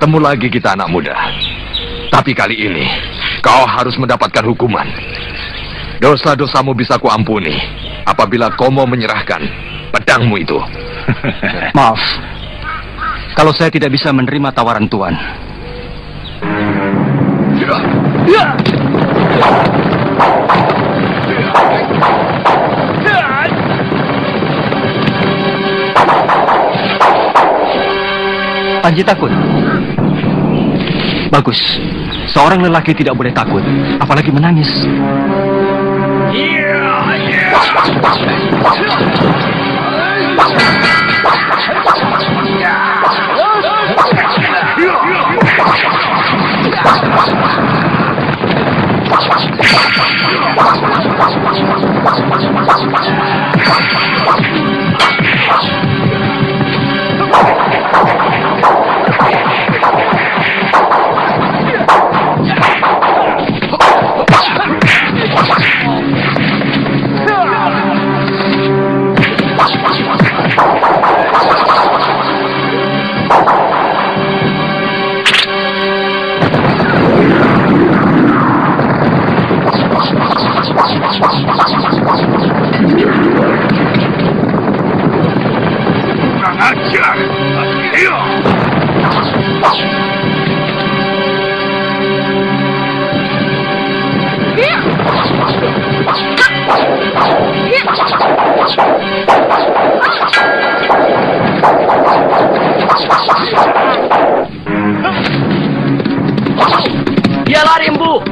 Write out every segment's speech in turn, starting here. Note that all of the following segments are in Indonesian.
Bertemu lagi kita anak muda. Tapi kali ini, kau harus mendapatkan hukuman. Dosa-dosamu bisa kuampuni apabila kau mau menyerahkan pedangmu itu. Maaf, kalau saya tidak bisa menerima tawaran Tuan. Panji takut? Bagus. Seorang lelaki tidak boleh takut, apalagi menangis. Dia lari, Empu.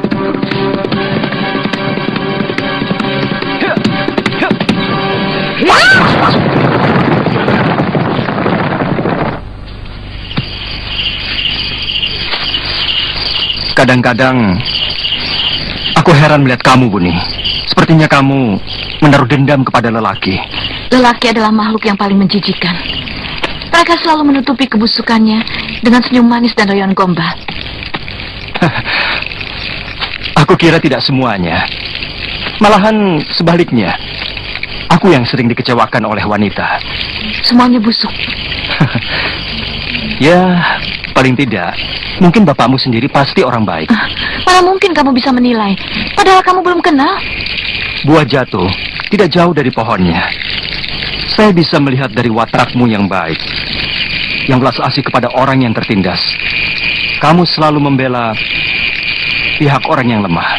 Kadang-kadang aku heran melihat kamu, Buni. Sepertinya kamu menaruh dendam kepada lelaki. Lelaki adalah makhluk yang paling menjijikan. Mereka selalu menutupi kebusukannya dengan senyum manis dan rayuan gombal. Aku kira tidak semuanya. Malahan sebaliknya. Aku yang sering dikecewakan oleh wanita. Semuanya busuk. Ya, paling tidak. Mungkin bapakmu sendiri pasti orang baik. Mana mungkin kamu bisa menilai, padahal kamu belum kenal. Buah jatuh tidak jauh dari pohonnya. Saya bisa melihat dari watakmu yang baik, yang belas asih kepada orang yang tertindas. Kamu selalu membela pihak orang yang lemah.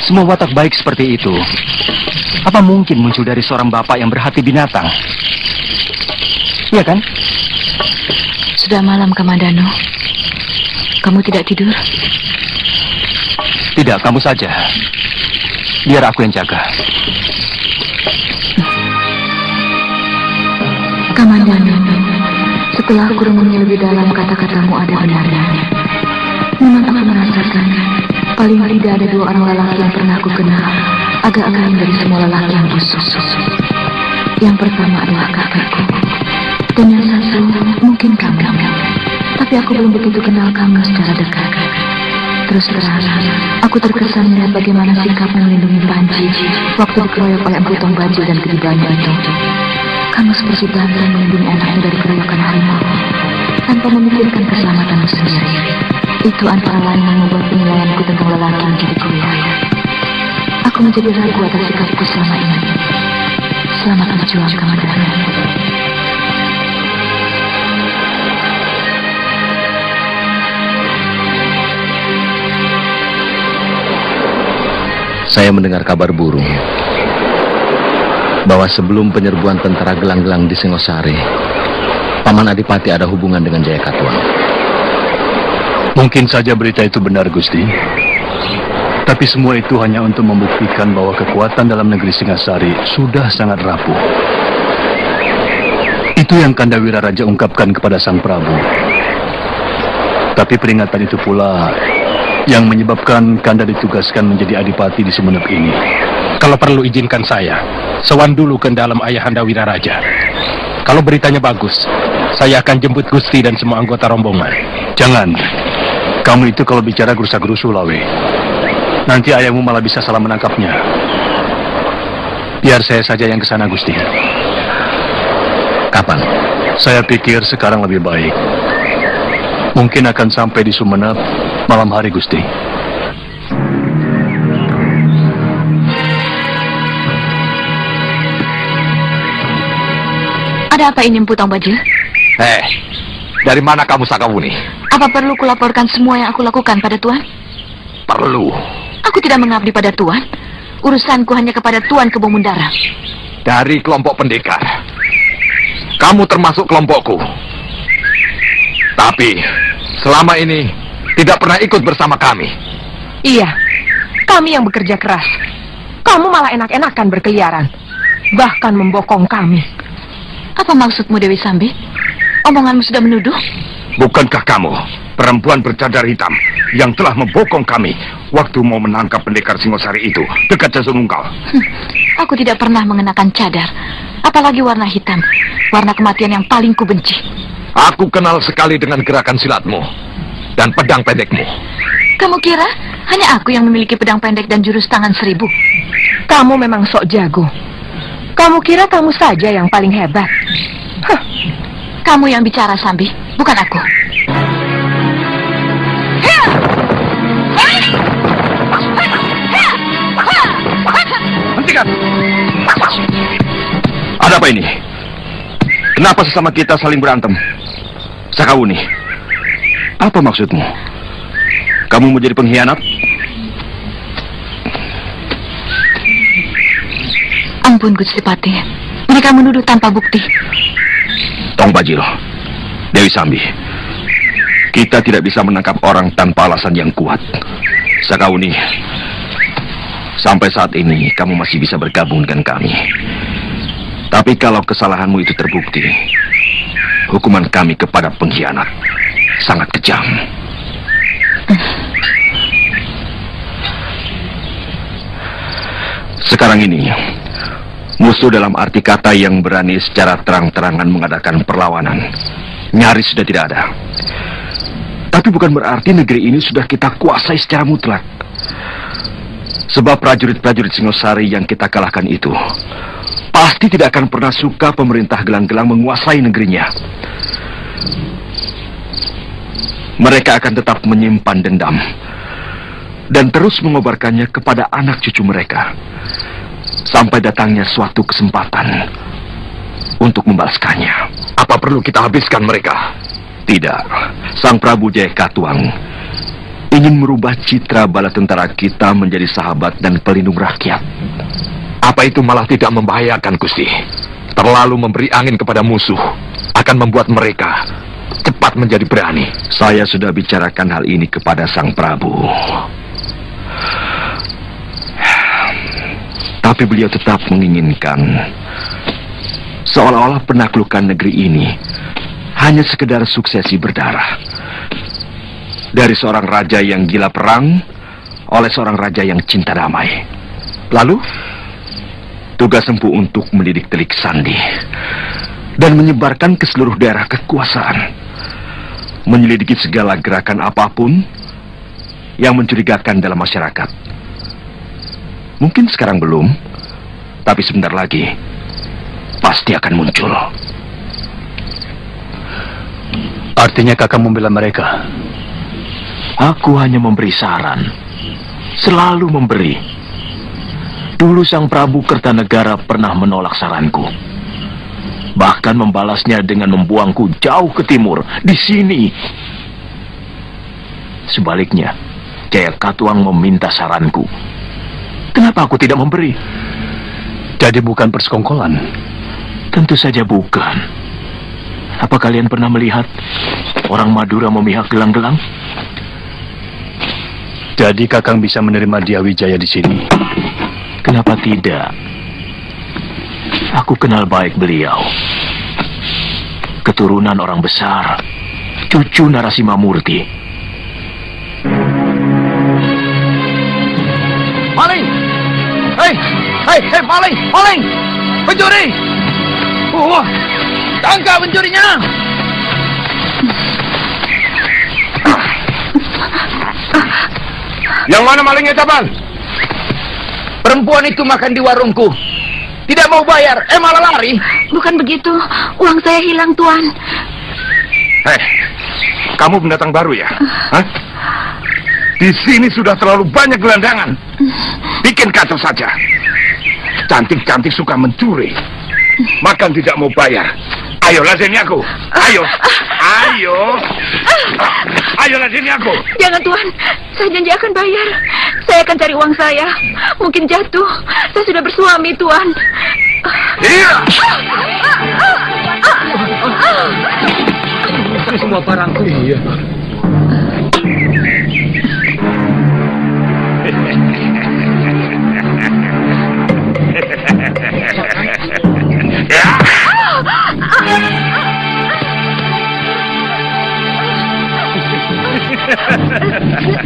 Semua watak baik seperti itu, apa mungkin muncul dari seorang bapak yang berhati binatang? Iya kan? Sudah malam, Kamandano. Kamu tidak tidur? Tidak, kamu saja. Biar aku yang jaga. Kamandano, setelah aku renungi lebih dalam kata-katamu ada benarnya. Memang aku merasakan paling tidak ada dua orang lelaki yang pernah aku kenal agak lain dari semua lelaki yang busuk. Yang pertama adalah kakekku, dan yang satu mungkin kamu. Tapi aku belum begitu kenal kamu secara dekat. Terus terang, aku terkesan melihat bagaimana sikapmu melindungi Panji waktu dikeroyok oleh Empu Tong Bajil dan kedibanya itu. Kamu seperti bangga melindungi anakmu dari keroyokan harimau tanpa memikirkan keselamatanmu sendiri. Itu antara lain yang membuat penilaianku tentang lelaki menjadi goyah. Aku menjadi ragu atas sikapku selama ini. Selamat berjuang, Kamandano. Saya mendengar kabar burung bahwa sebelum penyerbuan tentara gelang-gelang di Singosari, Paman Adipati ada hubungan dengan Jaya Katuang. Mungkin saja berita itu benar, Gusti. Tapi semua itu hanya untuk membuktikan bahwa kekuatan dalam negeri Singasari sudah sangat rapuh. Itu yang Kandawira Raja ungkapkan kepada Sang Prabu. Tapi peringatan itu pula yang menyebabkan Kanda ditugaskan menjadi adipati di Sumenep ini. Kalau perlu izinkan saya, sowan dulu ke dalam Ayahanda Wiraraja. Kalau beritanya bagus, saya akan jemput Gusti dan semua anggota rombongan. Jangan. Kamu itu kalau bicara gerusa-gerusu, Lawe. Nanti ayahmu malah bisa salah menangkapnya. Biar saya saja yang ke sana, Gusti. Kapan? Saya pikir sekarang lebih baik. Mungkin akan sampai di Sumenep malam hari, Gusti. Ada apa ini, Empu Tong Bajil? Dari mana kamu, Sakawuni? Apa perlu kulaporkan semua yang aku lakukan pada Tuan? Perlu. Aku tidak mengabdi pada Tuan. Urusanku hanya kepada Tuan Kebon Mundara. Dari kelompok pendekar. Kamu termasuk kelompokku. Tapi, selama ini tidak pernah ikut bersama kami. Iya, kami yang bekerja keras. Kamu malah enak-enakan berkeliaran. Bahkan membokong kami. Apa maksudmu, Dewi Sambi? Omonganmu sudah menuduh? Bukankah kamu perempuan bercadar hitam yang telah membokong kami waktu mau menangkap pendekar Singosari itu dekat Jasunungkal? Aku tidak pernah mengenakan cadar. Apalagi warna hitam. Warna kematian yang paling kubenci. Aku kenal sekali dengan gerakan silatmu dan pedang pendekmu. Kamu kira hanya aku yang memiliki pedang pendek dan jurus tangan 1000? Kamu memang sok jago. Kamu kira kamu saja yang paling hebat. Kamu yang bicara, Sambi, bukan aku. Hentikan! Ada apa ini? Kenapa sesama kita saling berantem? Sakawuni, apa maksudmu? Kamu mau jadi pengkhianat? Ampun, Gusti Pati. Mereka menuduh tanpa bukti. Tong Bajil, Dewi Sambi, kita tidak bisa menangkap orang tanpa alasan yang kuat. Sakawuni, sampai saat ini kamu masih bisa bergabung dengan kami. Tapi kalau kesalahanmu itu terbukti, hukuman kami kepada pengkhianat sangat kejam. Sekarang ini, musuh dalam arti kata yang berani secara terang-terangan mengadakan perlawanan nyaris sudah tidak ada. Tapi bukan berarti negeri ini sudah kita kuasai secara mutlak. Sebab prajurit-prajurit Singosari yang kita kalahkan itu pasti tidak akan pernah suka pemerintah gelang-gelang menguasai negerinya. Mereka akan tetap menyimpan dendam dan terus mengobarkannya kepada anak cucu mereka sampai datangnya suatu kesempatan untuk membalaskannya. Apa perlu kita habiskan mereka? Tidak. Sang Prabu Jaya Katuang ingin merubah citra bala tentara kita menjadi sahabat dan pelindung rakyat. Apa itu malah tidak membahayakan, Gusti? Terlalu memberi angin kepada musuh akan membuat mereka cepat menjadi berani. Saya sudah bicarakan hal ini kepada Sang Prabu. Tapi beliau tetap menginginkan seolah-olah penaklukan negeri ini hanya sekedar suksesi berdarah. Dari seorang raja yang gila perang oleh seorang raja yang cinta damai. Lalu tugas Empu untuk mendidik Telik Sandi dan menyebarkan ke seluruh daerah kekuasaan, menyelidiki segala gerakan apapun yang mencurigakan dalam masyarakat. Mungkin sekarang belum, tapi sebentar lagi pasti akan muncul. Artinya kakak membela mereka? Aku hanya memberi saran, selalu memberi. Dulu Sang Prabu Kertanegara pernah menolak saranku. Bahkan membalasnya dengan membuangku jauh ke timur, di sini. Sebaliknya, Jaya Katuang meminta saranku. Kenapa aku tidak memberi? Jadi bukan persekongkolan? Tentu saja bukan. Apa kalian pernah melihat orang Madura memihak gelang-gelang? Jadi kakang bisa menerima Dia Wijaya di sini? Kenapa tidak? Aku kenal baik beliau. Keturunan orang besar, cucu Narasimha Murti. Maling! Hei, maling! Maling! Pencuri! Tangkap pencurinya! Yang mana malingnya, Taban? Perempuan itu makan di warungku. Tidak mau bayar, malah lari. Bukan begitu, uang saya hilang, Tuan. Hei, kamu pendatang baru ya? Hah? Di sini sudah terlalu banyak gelandangan. Bikin kacau saja. Cantik-cantik suka mencuri. Makan tidak mau bayar. Ayo ladeni aku. Ayo. Ayo. Ayo ladeni aku. Jangan, Tuan. Saya janji akan bayar. Saya akan cari uang saya. Mungkin jatuh. Saya sudah bersuami, Tuan. Iya. Ini semua barangku. Iya.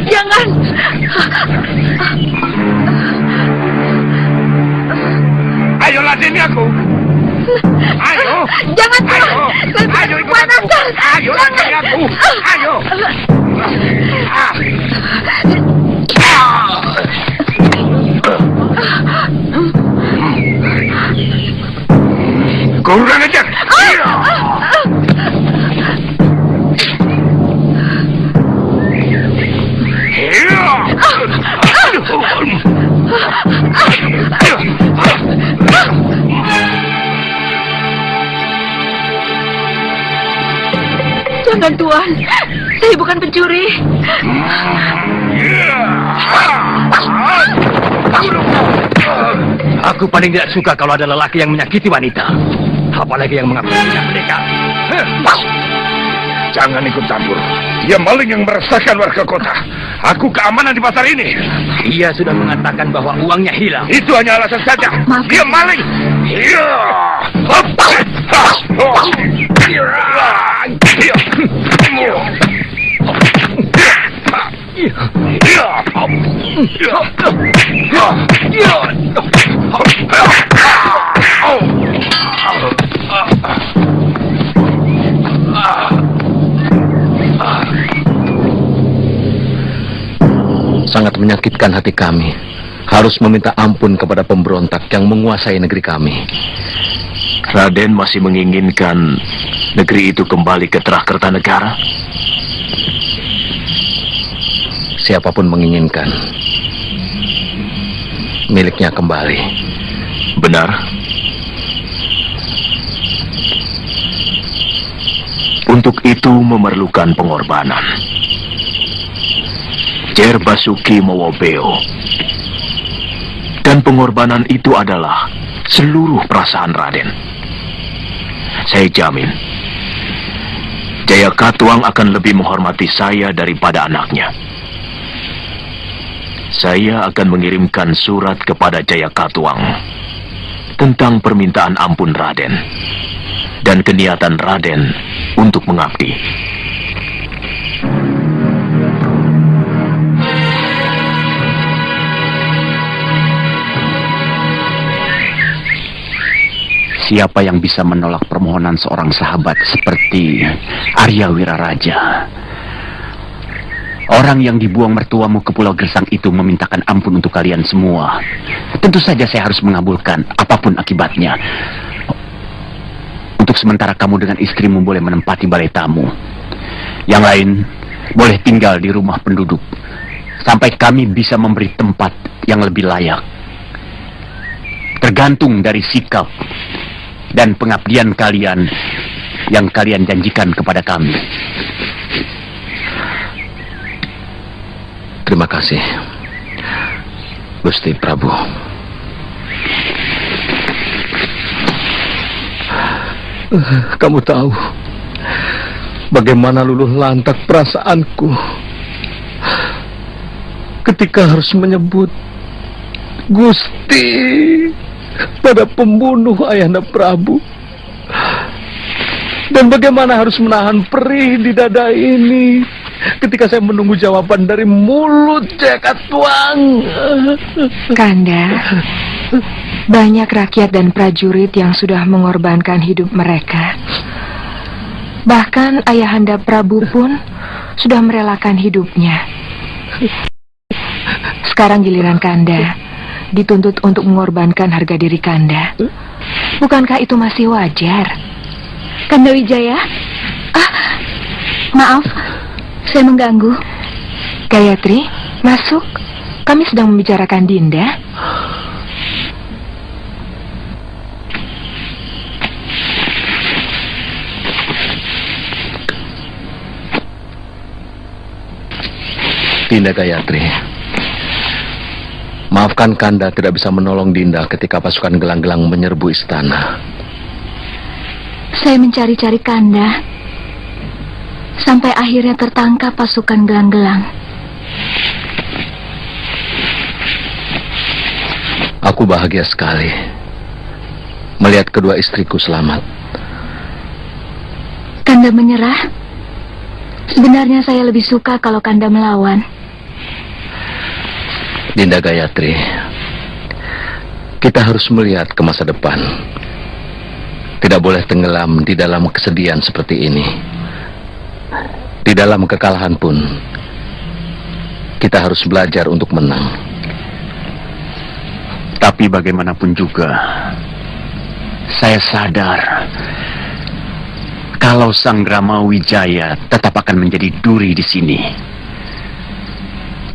Jangan. Ayo ladeni aku. Ayo. Jangan, Tuan. Ayo. Ayo ikut aku. Ayo ladeni aku. Ayo. Kurang ajar. Jangan, Tuan. Saya bukan pencuri. Aku paling tidak suka kalau ada lelaki yang menyakiti wanita. Apalagi yang mengakui mereka. Jangan ikut campur. Dia maling yang meresahkan warga kota. Aku keamanan di pasar ini. Dia sudah mengatakan bahwa uangnya hilang. Itu hanya alasan saja. Dia maling. Iya. Sangat menyakitkan hati kami harus meminta ampun kepada pemberontak yang menguasai negeri kami. Raden masih menginginkan negeri itu kembali ke Kertanegara? Siapapun menginginkan miliknya kembali. Benar. Untuk itu memerlukan pengorbanan. Jer Basuki Mowobeo. Dan pengorbanan itu adalah seluruh perasaan Raden. Saya jamin, Jaya Katuang akan lebih menghormati saya daripada anaknya. Saya akan mengirimkan surat kepada Jaya Katuang tentang permintaan ampun Raden dan keniatan Raden untuk mengabdi. Siapa yang bisa menolak permohonan seorang sahabat seperti Arya Wiraraja? Orang yang dibuang mertuamu ke Pulau Gersang itu memintakan ampun untuk kalian semua. Tentu saja saya harus mengabulkan, apapun akibatnya. Untuk sementara kamu dengan istrimu boleh menempati balai tamu. Yang lain boleh tinggal di rumah penduduk sampai kami bisa memberi tempat yang lebih layak. Tergantung dari sikap dan pengabdian kalian yang kalian janjikan kepada kami. Terima kasih, Gusti Prabu. Kamu tahu bagaimana luluh lantak perasaanku ketika harus menyebut Gusti pada pembunuh Ayahanda Prabu. Dan bagaimana harus menahan perih di dada ini ketika saya menunggu jawaban dari mulut Jaya Katuang. Kanda, banyak rakyat dan prajurit yang sudah mengorbankan hidup mereka. Bahkan Ayahanda Prabu pun sudah merelakan hidupnya. Sekarang giliran Kanda. dituntut untuk mengorbankan harga diri Kanda. Bukankah itu masih wajar? Kanda Wijaya? Maaf, saya mengganggu. Gayatri, masuk. Kami sedang membicarakan Dinda. Dinda Gayatri, maafkan Kanda tidak bisa menolong Dinda ketika pasukan gelang-gelang menyerbu istana. Saya mencari-cari Kanda sampai akhirnya tertangkap pasukan gelang-gelang. Aku bahagia sekali melihat kedua istriku selamat. Kanda menyerah? Sebenarnya saya lebih suka kalau Kanda melawan. Dinda Gayatri, kita harus melihat ke masa depan. Tidak boleh tenggelam di dalam kesedihan seperti ini. Di dalam kekalahan pun, kita harus belajar untuk menang. Tapi bagaimanapun juga, saya sadar kalau Sang Rama Wijaya tetap akan menjadi duri di sini.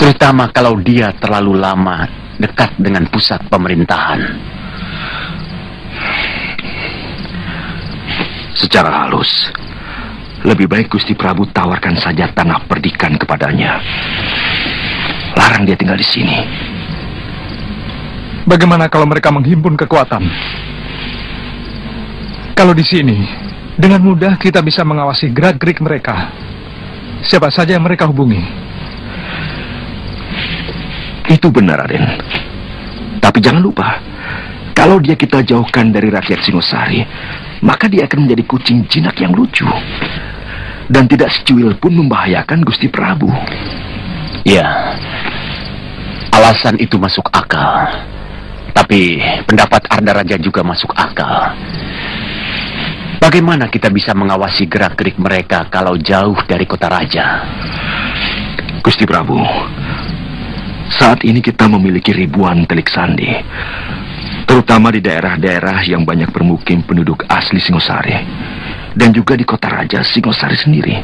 Terutama kalau dia terlalu lama dekat dengan pusat pemerintahan. Secara halus, lebih baik Gusti Prabu tawarkan saja tanah perdikan kepadanya. Larang dia tinggal di sini. Bagaimana kalau mereka menghimpun kekuatan? Kalau di sini, dengan mudah kita bisa mengawasi gerak-gerik mereka. Siapa saja yang mereka hubungi. Itu benar, Raden. Tapi jangan lupa, kalau dia kita jauhkan dari rakyat Singosari, maka dia akan menjadi kucing jinak yang lucu. Dan tidak secuil pun membahayakan Gusti Prabu. Ya, alasan itu masuk akal. Tapi pendapat Arda Raja juga masuk akal. Bagaimana kita bisa mengawasi gerak-gerik mereka kalau jauh dari kota raja? Gusti Prabu, saat ini kita memiliki ribuan telik sandi, terutama di daerah-daerah yang banyak bermukim penduduk asli Singosari, dan juga di kota raja Singosari sendiri.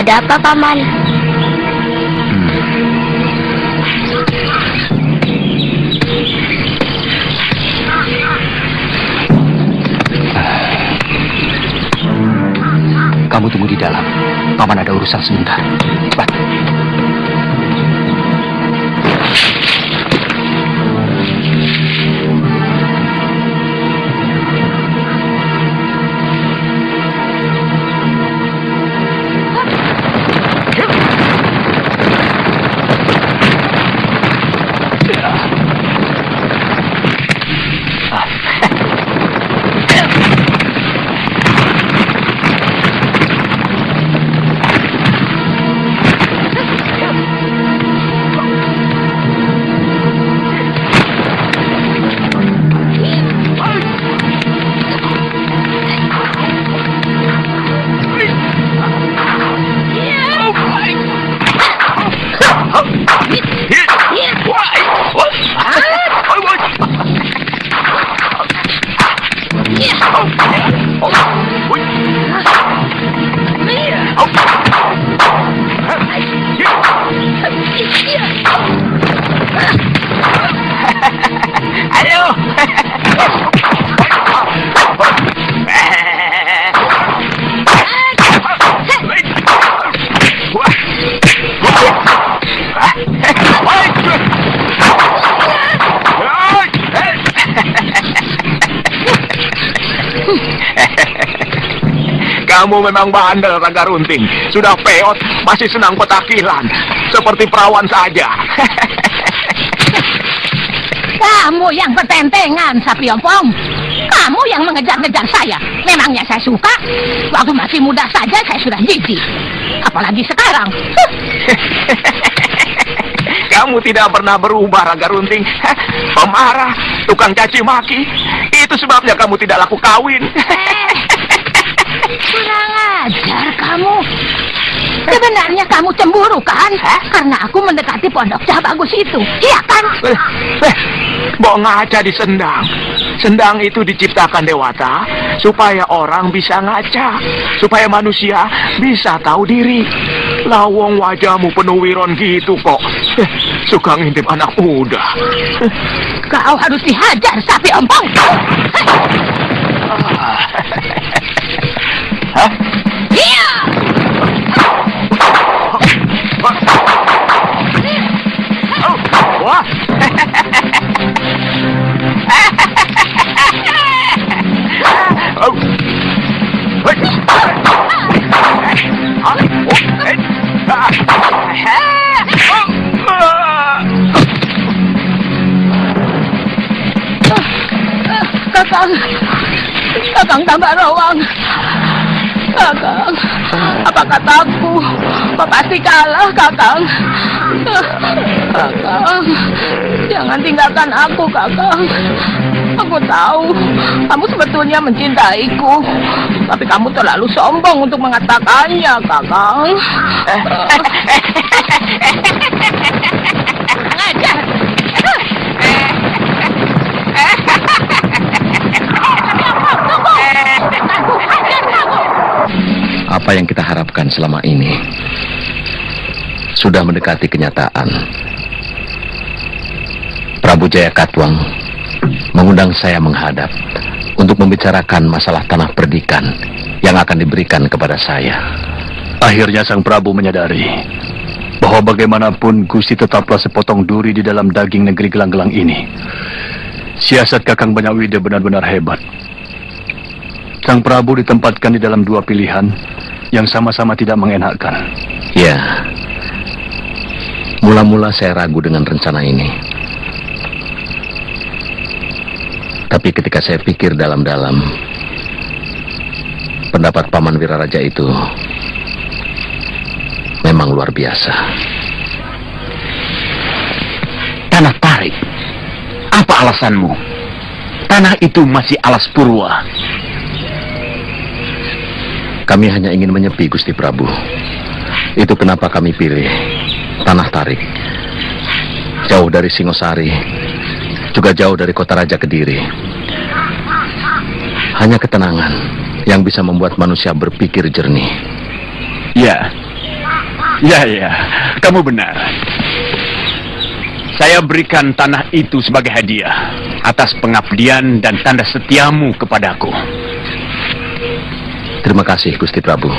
Ada apa, Paman? Kamu tunggu di dalam. Paman ada urusan sebentar. Cepat. Kamu memang bandel, Raga Runting. Sudah peot, masih senang petakilan. Seperti perawan saja. Kamu yang ketentengan, Sapi Ompong. Kamu yang mengejar-ngejar saya. Memangnya saya suka? Waktu masih muda saja saya sudah jijik. Apalagi sekarang. Kamu tidak pernah berubah, Raga Runting. Pemarah, tukang caci maki. Itu sebabnya kamu tidak laku kawin. Kurang ajar kamu. Sebenarnya kamu cemburu kan? Karena aku mendekati pondok Cah Bagus itu, iya kan? Mbok ngaca di sendang. Sendang itu diciptakan Dewata supaya orang bisa ngaca, supaya manusia bisa tahu diri. Lawong wajahmu penuh wiron gitu kok. Suka ngintip anak muda. Kau harus dihajar, sapi ompong. Hah? Iya. Wah. Kakang tambah rawang. Kakang, apa kataku? Kau pasti kalah, Kakang. Kakang, jangan tinggalkan aku, Kakang. Aku tahu kamu sebetulnya mencintaiku, tapi kamu terlalu sombong untuk mengatakannya, Kakang. Ngajar. Apa yang kita harapkan selama ini sudah mendekati kenyataan. Prabu Jaya Katuang mengundang saya menghadap untuk membicarakan masalah tanah perdikan yang akan diberikan kepada saya. Akhirnya sang Prabu menyadari bahwa bagaimanapun Gusti tetaplah sepotong duri di dalam daging negeri gelang-gelang ini. Siasat Kakang Banyawida benar-benar hebat. Sang Prabu ditempatkan di dalam dua pilihan yang sama-sama tidak mengenakkan. Ya, mula-mula saya ragu dengan rencana ini. Tapi ketika saya pikir dalam-dalam, pendapat Paman Wiraraja itu memang luar biasa. Tanah Tarik, apa alasanmu? Tanah itu masih alas purwa. Kami hanya ingin menyepi, Gusti Prabu. Itu kenapa kami pilih Tanah Tarik. Jauh dari Singosari, juga jauh dari kota Raja Kediri. Hanya ketenangan yang bisa membuat manusia berpikir jernih. Ya, kamu benar. Saya berikan tanah itu sebagai hadiah atas pengabdian dan tanda setiamu kepadaku. Terima kasih, Gusti Prabu.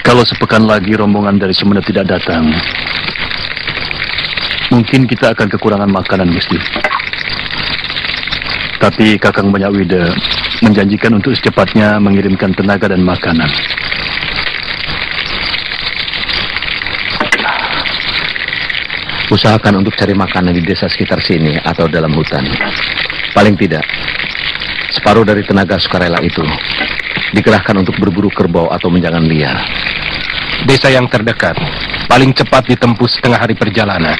Kalau sepekan lagi rombongan dari Sumenep tidak datang, mungkin kita akan kekurangan makanan, Gusti. Tapi Kakang Banyawida menjanjikan untuk secepatnya mengirimkan tenaga dan makanan. Usahakan untuk cari makanan di desa sekitar sini atau dalam hutan. Paling tidak, separuh dari tenaga sukarela itu dikerahkan untuk berburu kerbau atau menjangan liar. Desa yang terdekat paling cepat ditempuh setengah hari perjalanan.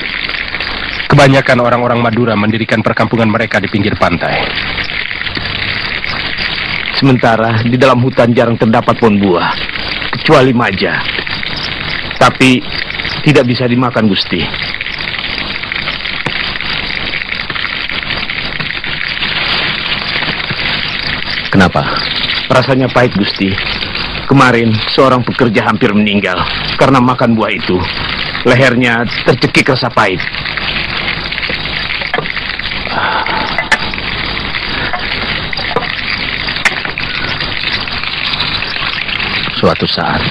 Kebanyakan orang-orang Madura mendirikan perkampungan mereka di pinggir pantai. Sementara di dalam hutan jarang terdapat pohon buah, kecuali maja. Tapi tidak bisa dimakan, Gusti. Kenapa? Rasanya pahit, Gusti. Kemarin seorang pekerja hampir meninggal karena makan buah itu. Lehernya tercekik rasa pahit. Suatu saat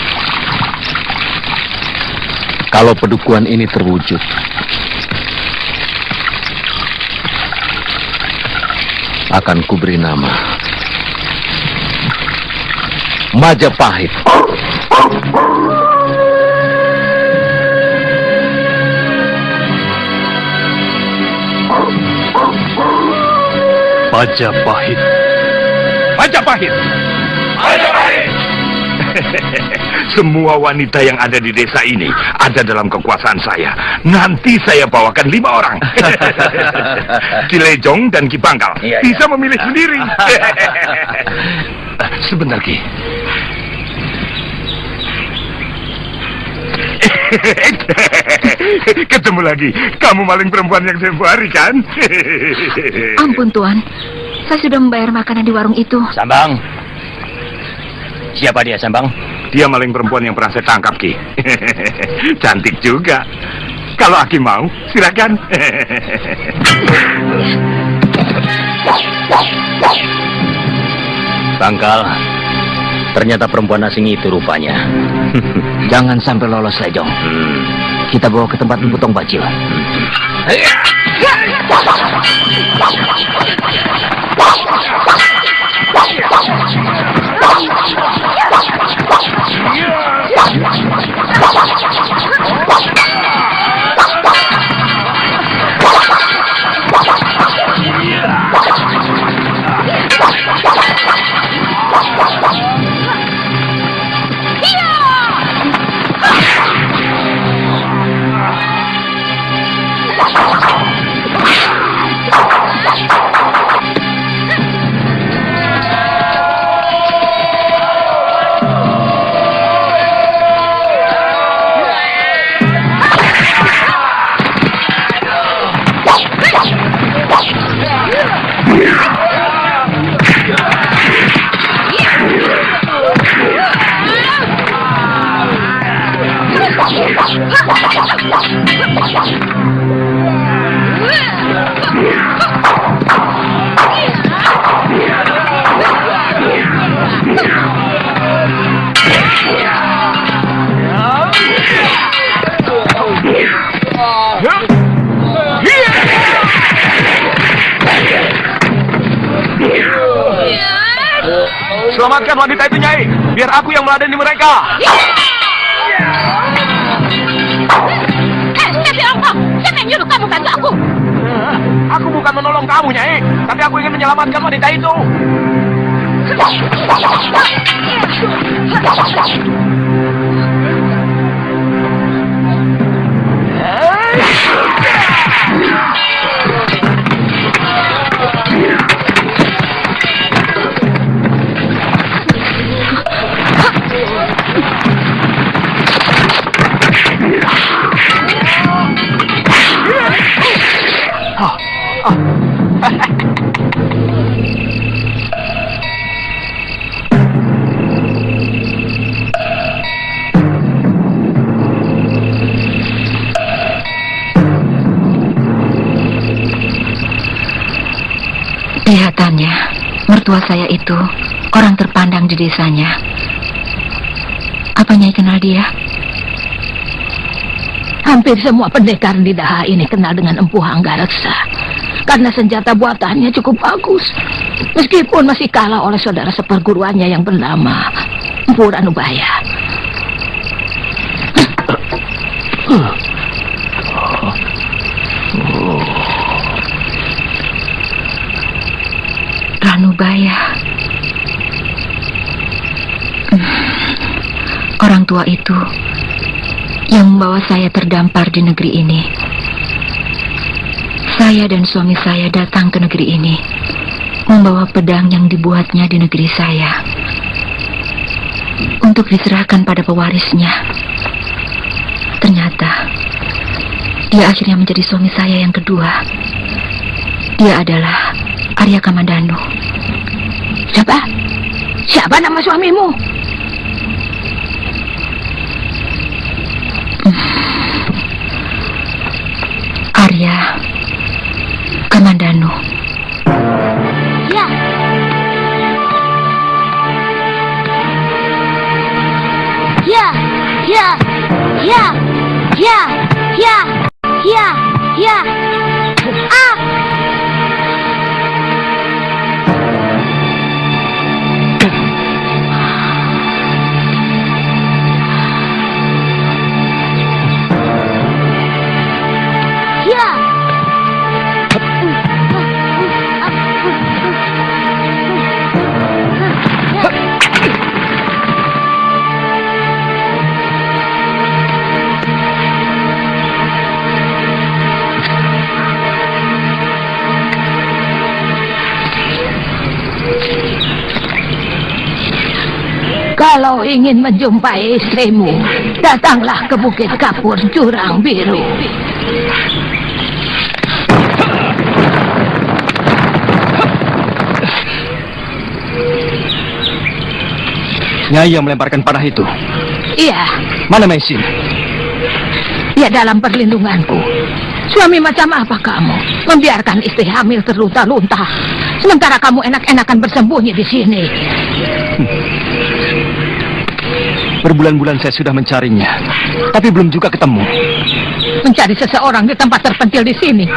Kalau pedukuhan ini terwujud, akan kuberi nama Majapahit. Majapahit. Majapahit. Majapahit. Semua wanita yang ada di desa ini ada dalam kekuasaan saya. Nanti saya bawakan 5 orang. Ki Lejong dan Ki Bangkal bisa memilih sendiri. Sebentar, Ki. Ketemu lagi. Kamu maling perempuan yang tempo hari, kan? Ampun, Tuan. Saya sudah membayar makanan di warung itu. Sambang. Siapa dia, Sambang? Dia maling perempuan yang pernah saya tangkap, Ki. Cantik juga. Kalau Aki mau, silakan. Bangkal. Ternyata perempuan asing itu rupanya. Jangan sampai lolos, Lejong. Kita bawa ke tempat Butong Bacil. Selamatkan wanita itu, Nyai. Biar aku yang meladeni mereka. Siapa yang nyuruh kamu bantu aku? Aku bukan menolong kamu, Nyai. Tapi aku ingin menyelamatkan wanita itu. Kelihatannya, mertua saya itu orang terpandang di desanya. Apa Nyai kenal dia? Hampir semua pendekar di Daha ini kenal dengan Empu Hanggareksa. Karena senjata buatannya cukup bagus. Meskipun masih kalah oleh saudara seperguruannya yang bernama Empu Ranubaya. Ranubaya. Orang tua itu yang membawa saya terdampar di negeri ini. Saya dan suami saya datang ke negeri ini membawa pedang yang dibuatnya di negeri saya untuk diserahkan pada pewarisnya. Ternyata dia akhirnya menjadi suami saya yang kedua. Dia adalah Arya Kamandanu. Siapa? Siapa nama suamimu? Arya Kamandanu. Ya. Ya. Ya. Ya. Ya. Kalau ingin menjumpai istrimu, datanglah ke Bukit Kapur Jurang Biru. Nyai yang melemparkan panah itu. Iya. Mana Mesin? Dia dalam perlindunganku. Suami macam apa kamu? Membiarkan istri hamil terlunta-lunta, sementara kamu enak-enakan bersembunyi di sini. Berbulan-bulan saya sudah mencarinya, tapi belum juga ketemu. Mencari seseorang di tempat terpencil di sini,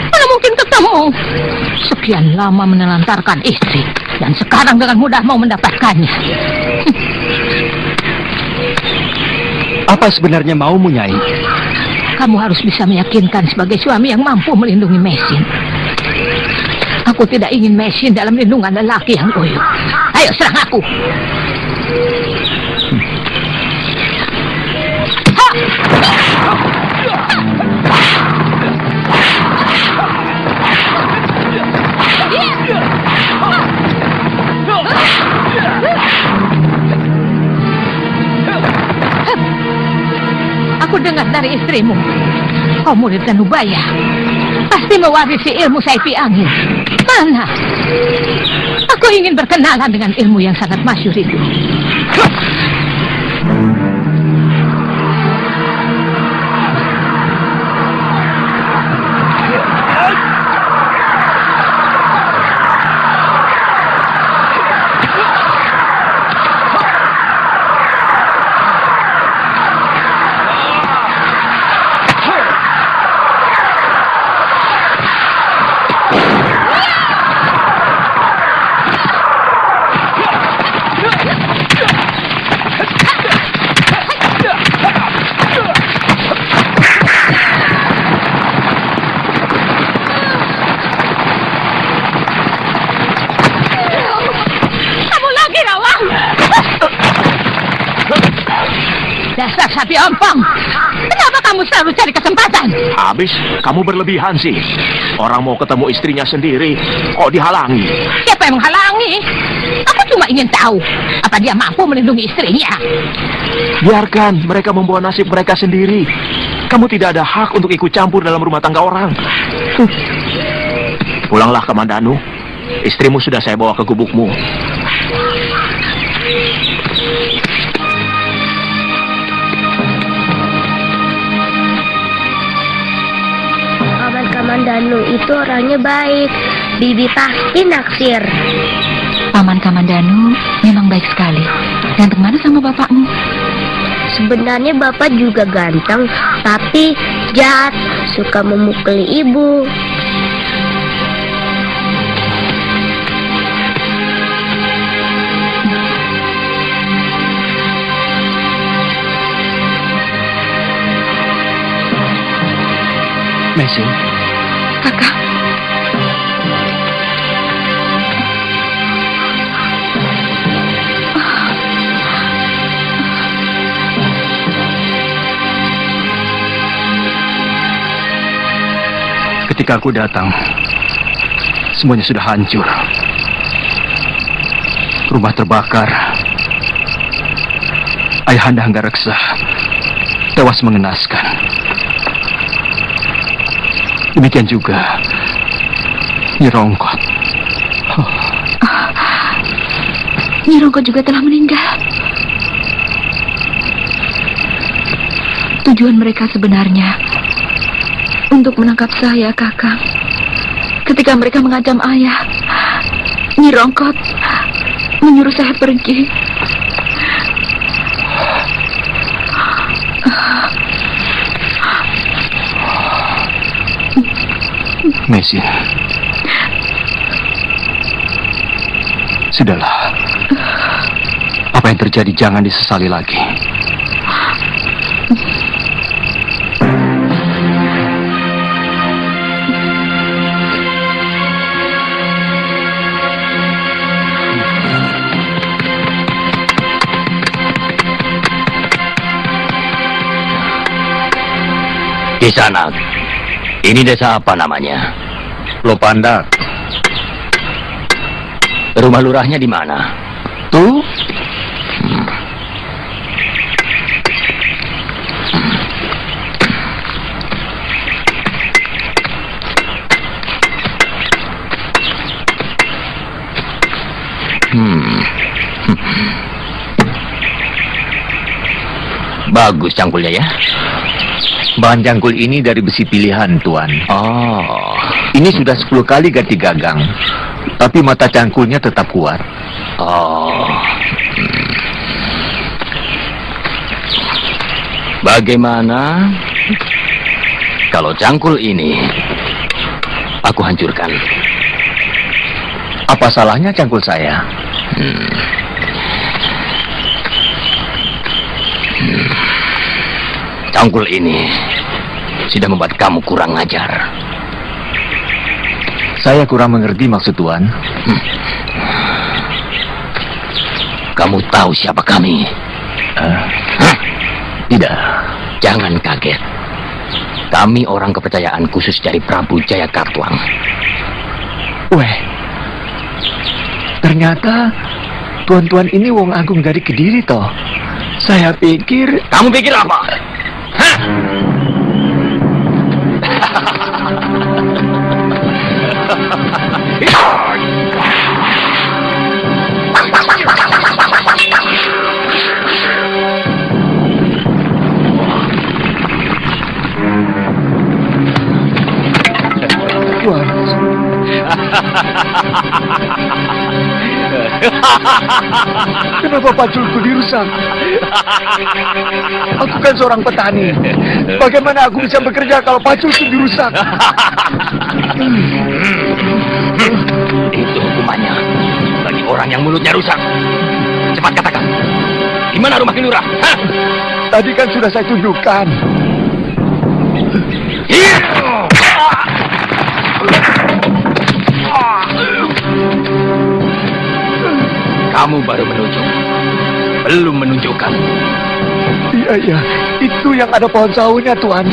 mana mungkin ketemu? Sekian lama menelantarkan istri, dan sekarang dengan mudah mau mendapatkannya. Apa sebenarnya maumu, Nyai? Kamu harus bisa meyakinkan sebagai suami yang mampu melindungi Mesin. Aku tidak ingin Mesin dalam lindungan lelaki yang uyuh. Ayo serang aku. Aku dengar dari istrimu, kau murid Danubaya, pasti mewarisi ilmu Saipi Angin. Mana? Aku ingin berkenalan dengan ilmu yang sangat masyhur itu. Dasar sapi ompong, kenapa kamu selalu cari kesempatan? Habis, kamu berlebihan sih. Orang mau ketemu istrinya sendiri, kok dihalangi? Siapa yang menghalangi? Aku cuma ingin tahu, apa dia mampu melindungi istrinya? Biarkan mereka membawa nasib mereka sendiri. Kamu tidak ada hak untuk ikut campur dalam rumah tangga orang. Pulanglah ke Mandanu. Istrimu sudah saya bawa ke gubukmu. Paman Danu itu orangnya baik. Bibi pasti naksir. Paman Kamandanu memang baik sekali. Ganteng mana sama bapakmu? Sebenarnya bapak juga ganteng, tapi jahat, suka memukuli ibu. Mesin. Kakak. Ketika aku datang, semuanya sudah hancur. Rumah terbakar. Ayahanda Hanggareksa tewas mengenaskan. Demikian juga Nyi Rongkot. Nyi Rongkot juga telah meninggal. Tujuan mereka sebenarnya untuk menangkap saya, Kakang. Ketika mereka mengancam ayah, Nyi Rongkot menyuruh saya pergi. Mesin. Sudahlah. Apa yang terjadi jangan disesali lagi. Di sana. Ini desa apa namanya? Lopandak. Rumah lurahnya di mana? Tuh. Bagus cangkulnya ya. Bahan cangkul ini dari besi pilihan, Tuan. Oh, Ini sudah 10 kali ganti gagang, tapi mata cangkulnya tetap kuat. oh. Bagaimana kalau cangkul ini aku hancurkan? Apa salahnya cangkul saya? Cangkul ini sudah membuat kamu kurang ajar. Saya kurang mengerti maksud Tuan. Kamu tahu siapa kami? Tidak. Jangan kaget. Kami orang kepercayaan khusus dari Prabu Jayakartwang. Weh, ternyata tuan-tuan ini wong agung dari Kediri toh. Saya pikir... Kamu pikir apa? Hah? Tuan, kenapa paculku dirusak? Aku kan seorang petani. Bagaimana aku bisa bekerja kalau paculku dirusak? Itu hukumannya bagi orang yang mulutnya rusak. Cepat katakan, di mana rumah Kilurah? Hah? Tadi kan sudah saya tunjukkan. Kamu baru menunjuk, belum menunjukkan. Iya, itu yang ada pohon sahunya, Tuan.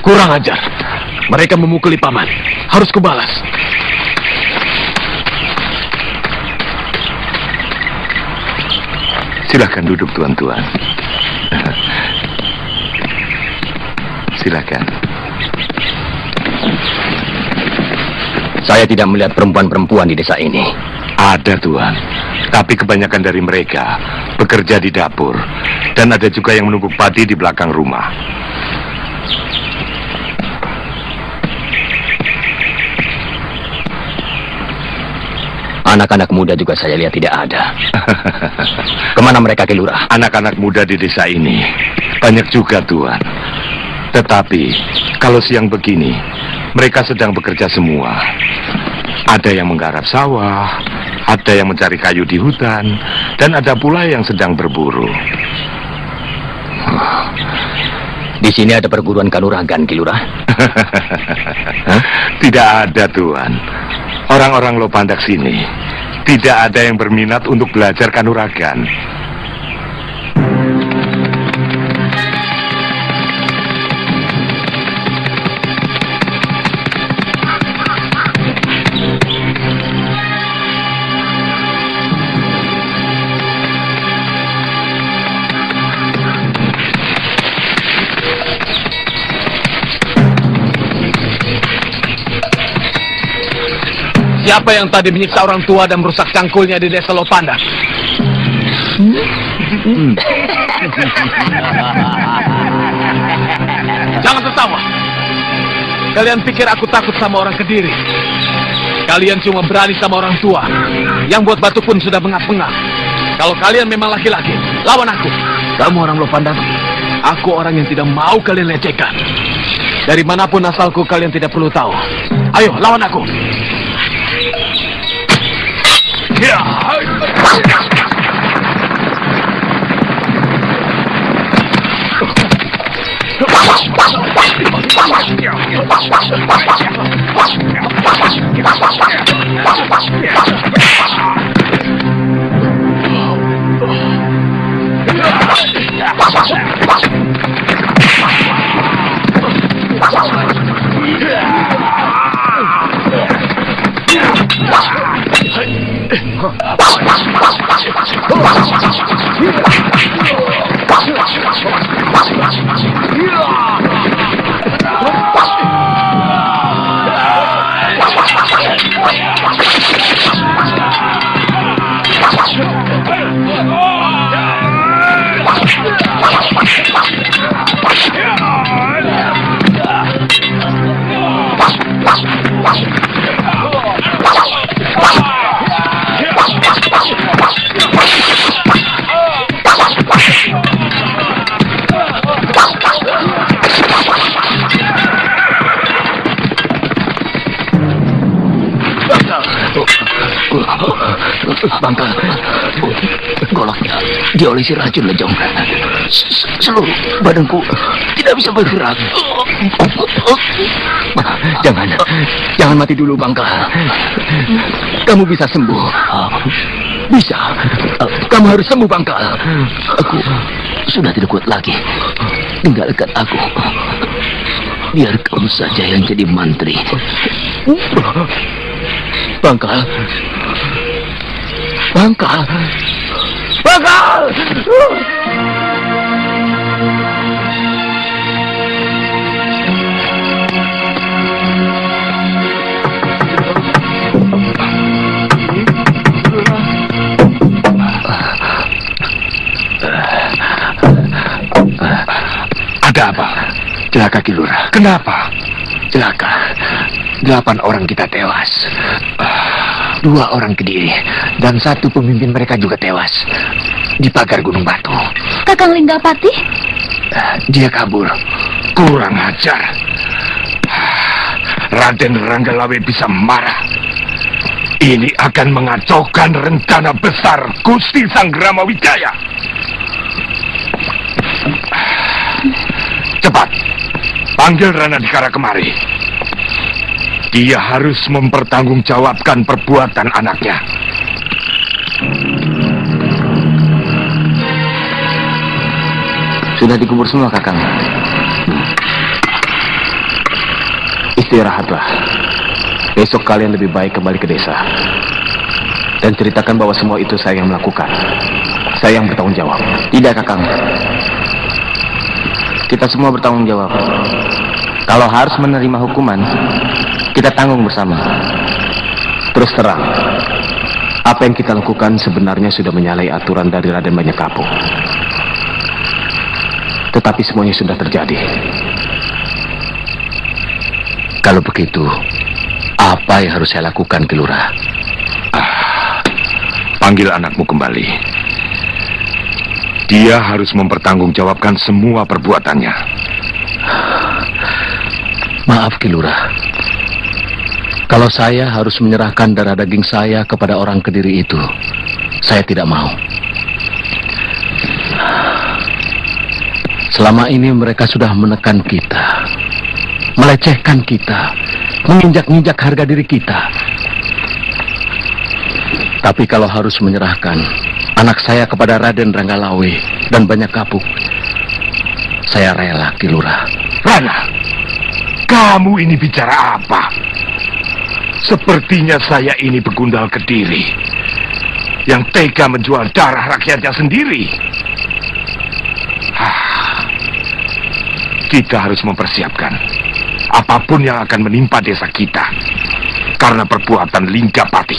Kurang ajar. Mereka memukuli paman. Harus kubalas. Silakan duduk, tuan-tuan. Silakan. Saya tidak melihat perempuan-perempuan di desa ini. Ada, Tuan. Tapi kebanyakan dari mereka bekerja di dapur. Dan ada juga yang menumbuk padi di belakang rumah. Anak-anak muda juga saya lihat tidak ada. Kemana mereka, Kilurah? Anak-anak muda di desa ini banyak juga, Tuan. Tetapi kalau siang begini, mereka sedang bekerja semua. Ada yang menggarap sawah, ada yang mencari kayu di hutan, dan ada pula yang sedang berburu. Di sini ada perguruan kanuragan, Kilurah? Tidak ada, Tuan. Orang-orang Lopandak sini tidak ada yang berminat untuk belajar kanuragan. Siapa yang tadi menyiksa orang tua dan merusak cangkulnya di desa Lopandak? Jangan tertawa. Kalian pikir aku takut sama orang Kediri? Kalian cuma berani sama orang tua. Yang buat batu pun sudah bengap-bengap. Kalau kalian memang laki-laki, lawan aku. Kamu orang Lopandak. Aku orang yang tidak mau kalian lecehkan. Dari manapun asalku, kalian tidak perlu tahu. Ayo, lawan aku. Bangkal, goloknya diolesi racun lejong. Seluruh badanku tidak bisa bergerak. Jangan mati dulu, Bangkal. Kamu bisa sembuh. Bisa. Kamu harus sembuh, Bangkal. Aku sudah tidak kuat lagi. Tinggalkan aku. Biar kamu saja yang jadi mantri. Bangkal. Bangkal. Bangkal. Ada apa? Celaka Ki Lurah. Kenapa? Celaka. 8 orang kita tewas. 2 orang Kediri dan 1 pemimpin mereka juga tewas di pagar Gunung Batu. Kakang Linggapati? Dia kabur. Kurang ajar. Raden Ranggalawe bisa marah. Ini akan mengacaukan rencana besar Gusti Sanggrama Wijaya. Cepat, panggil Ranadikara kemari. Dia harus mempertanggungjawabkan perbuatan anaknya. Sudah dikubur semua, Kakang. Istirahatlah. Besok kalian lebih baik kembali ke desa. Dan ceritakan bahwa semua itu saya yang melakukan. Saya yang bertanggung jawab. Tidak, Kakang. Kita semua bertanggung jawab. Kalau harus menerima hukuman, kita tanggung bersama. Terus terang, apa yang kita lakukan sebenarnya sudah menyalahi aturan dari Raden Banyakapung. Tetapi semuanya sudah terjadi. Kalau begitu, apa yang harus saya lakukan, Ki Lurah? Panggil anakmu kembali. Dia harus mempertanggungjawabkan semua perbuatannya. Maaf, Ki Lurah. Kalau saya harus menyerahkan darah daging saya kepada orang Kediri itu, saya tidak mau. Selama ini mereka sudah menekan kita, melecehkan kita, menginjak-injak harga diri kita. Tapi kalau harus menyerahkan anak saya kepada Raden Ranggalawe dan Banyakapung, saya rela, Ki Lurah. Rana, kamu ini bicara apa? Sepertinya saya ini begundal Kediri yang tega menjual darah rakyatnya sendiri. Kita harus mempersiapkan apapun yang akan menimpa desa kita karena perbuatan Linggapati.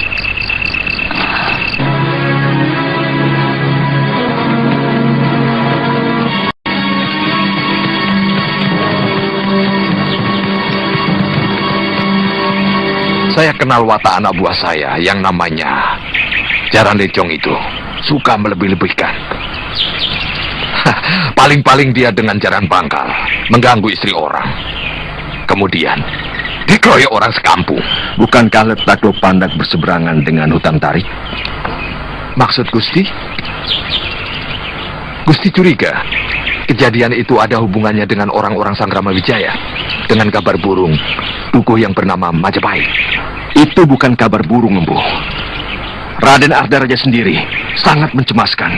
Saya kenal watak anak buah saya yang namanya Jaran Lecong itu. Suka melebih-lebihkan. Paling-paling dia dengan jaran bangkal mengganggu istri orang. Kemudian dikeroyok orang sekampung. Bukankah letak Pandak berseberangan dengan hutan tarik? Maksud Gusti? Gusti curiga kejadian itu ada hubungannya dengan orang-orang Sanggrama Wijaya, dengan kabar burung dukuh yang bernama Majapahit. Itu bukan kabar burung, Empu. Raden Ardaraja sendiri sangat mencemaskan.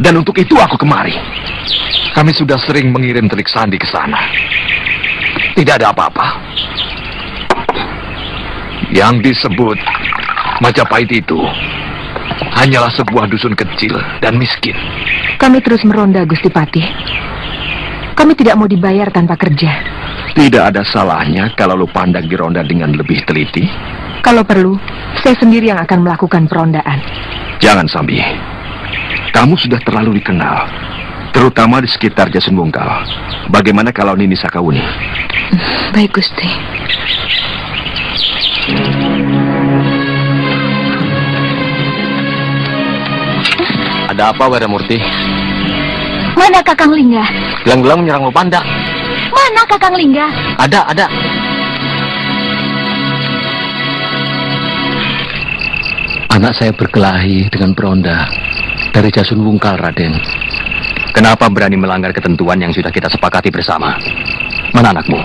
Dan untuk itu aku kemari. Kami sudah sering mengirim telik sandi ke sana. Tidak ada apa-apa. Yang disebut Majapahit itu hanyalah sebuah dusun kecil dan miskin. Kami terus meronda, Gusti Patih. Kami tidak mau dibayar tanpa kerja. Tidak ada salahnya kalau Lupandak dironda dengan lebih teliti. Kalau perlu, saya sendiri yang akan melakukan perondaan. Jangan, Sambi. Kamu sudah terlalu dikenal, terutama di sekitar Jasun Bungkal. Bagaimana kalau Nini Sakawuni? Baik, Gusti. Ada apa, Weramurti? Mana Kakang Lingga? Gelang-gelang menyerang Lupandak. Mana Kakang Lingga? Ada. Anak saya berkelahi dengan peronda dari Jasun Bungkal, Raden. Kenapa berani melanggar ketentuan yang sudah kita sepakati bersama? Mana anakmu?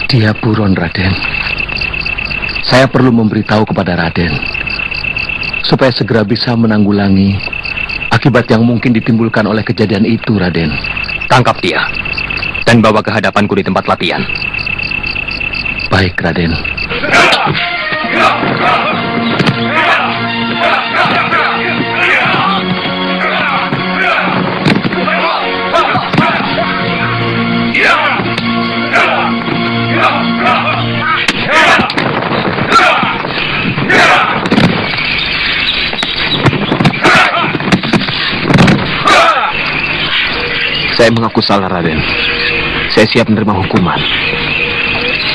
Dia buron, Raden. Saya perlu memberitahu kepada Raden supaya segera bisa menanggulangi akibat yang mungkin ditimbulkan oleh kejadian itu, Raden. Tangkap dia dan bawa ke hadapanku di tempat latihan. Baik, Raden. Saya mengaku salah, Raden. Saya siap menerima hukuman.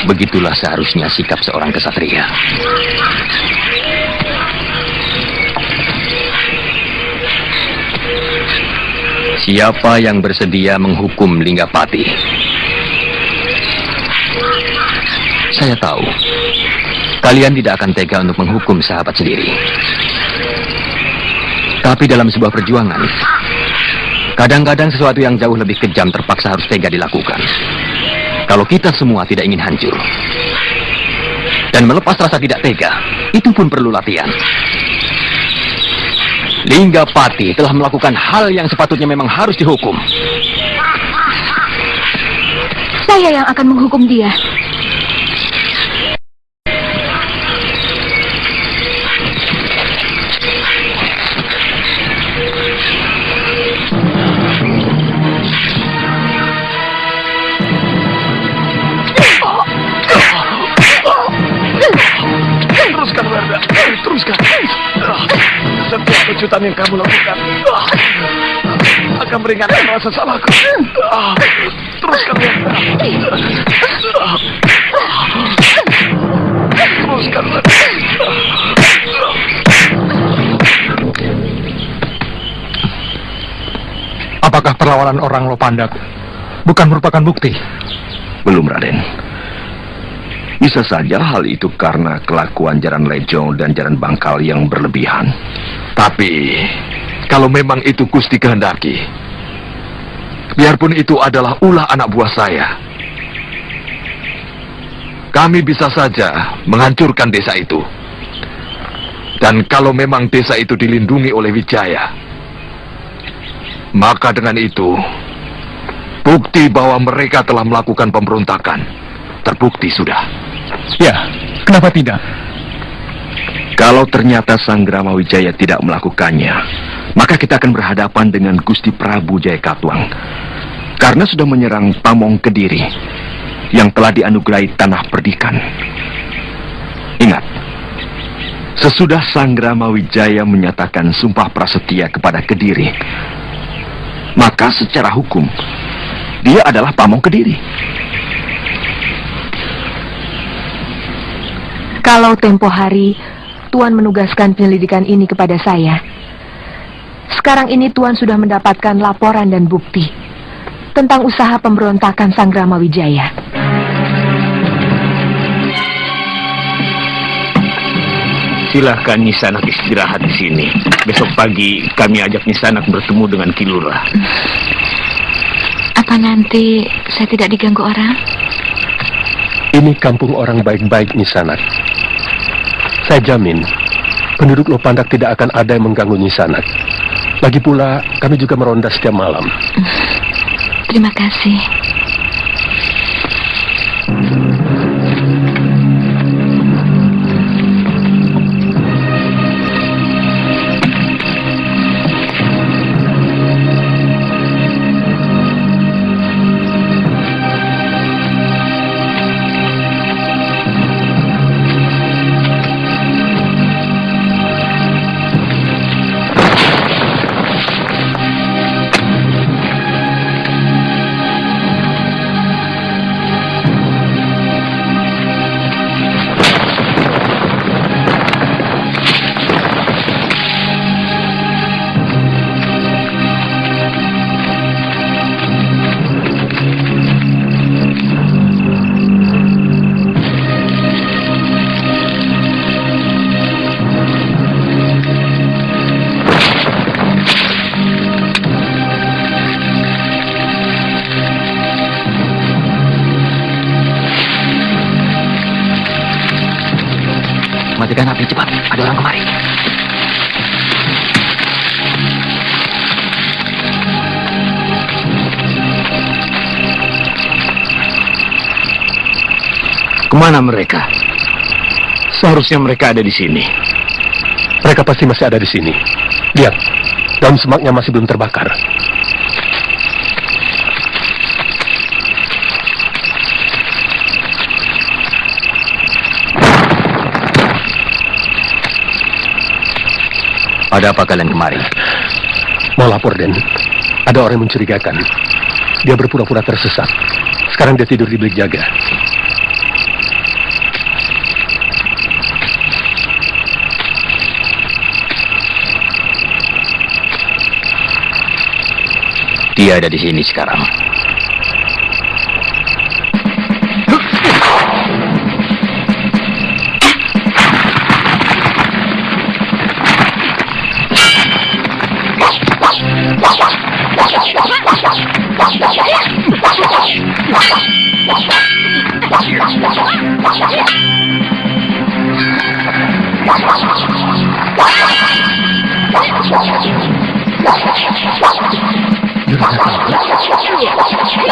Begitulah seharusnya sikap seorang kesatria. Siapa yang bersedia menghukum Linggapati? Saya tahu kalian tidak akan tega untuk menghukum sahabat sendiri. Tapi dalam sebuah perjuangan, kadang-kadang sesuatu yang jauh lebih kejam terpaksa harus tega dilakukan. Kalau kita semua tidak ingin hancur dan melepas rasa tidak tega, itu pun perlu latihan. Linggapati telah melakukan hal yang sepatutnya memang harus dihukum. Saya yang akan menghukum dia. Teruskan, Werda. Teruskan. Setiap kejutan yang kamu lakukan akan meringankan rasa salahku. Teruskan, Werda. Teruskan, Werda. Apakah perlawanan orang Lopandak bukan merupakan bukti? Belum, Raden. Bisa saja hal itu karena kelakuan Jaran Lejo dan Jaran Bangkal yang berlebihan. Tapi, kalau memang itu Gusti kehendaki, biarpun itu adalah ulah anak buah saya, kami bisa saja menghancurkan desa itu. Dan kalau memang desa itu dilindungi oleh Wijaya, maka dengan itu, bukti bahwa mereka telah melakukan pemberontakan terbukti sudah. Ya, kenapa tidak? Kalau ternyata Sanggrama Wijaya tidak melakukannya, maka kita akan berhadapan dengan Gusti Prabu Jayakatwang, karena sudah menyerang Pamong Kediri yang telah dianugerahi tanah perdikan. Ingat, sesudah Sanggrama Wijaya menyatakan sumpah prasetia kepada Kediri, maka secara hukum dia adalah Pamong Kediri. Kalau tempo hari Tuan menugaskan penyelidikan ini kepada saya, sekarang ini Tuan sudah mendapatkan laporan dan bukti tentang usaha pemberontakan Sanggrama Wijaya. Silahkan Nisanak istirahat di sini. Besok pagi kami ajak Nisanak bertemu dengan Kilura. Apa nanti saya tidak diganggu orang? Ini kampung orang baik-baik, Nisanak. Saya jamin, penduduk Lopandak tidak akan ada yang mengganggu Nisanak. Lagi pula, kami juga meronda setiap malam. Terima kasih. matikan api cepat. Ada orang kemari. Kemana mereka? Seharusnya mereka ada di sini. Mereka pasti masih ada di sini. Lihat, daun semaknya masih belum terbakar. Ada apa kalian kemari? Mau lapor, Den. Ada orang yang mencurigakan. Dia berpura-pura tersesat. Sekarang dia tidur di bilik jaga. Dia ada di sini sekarang.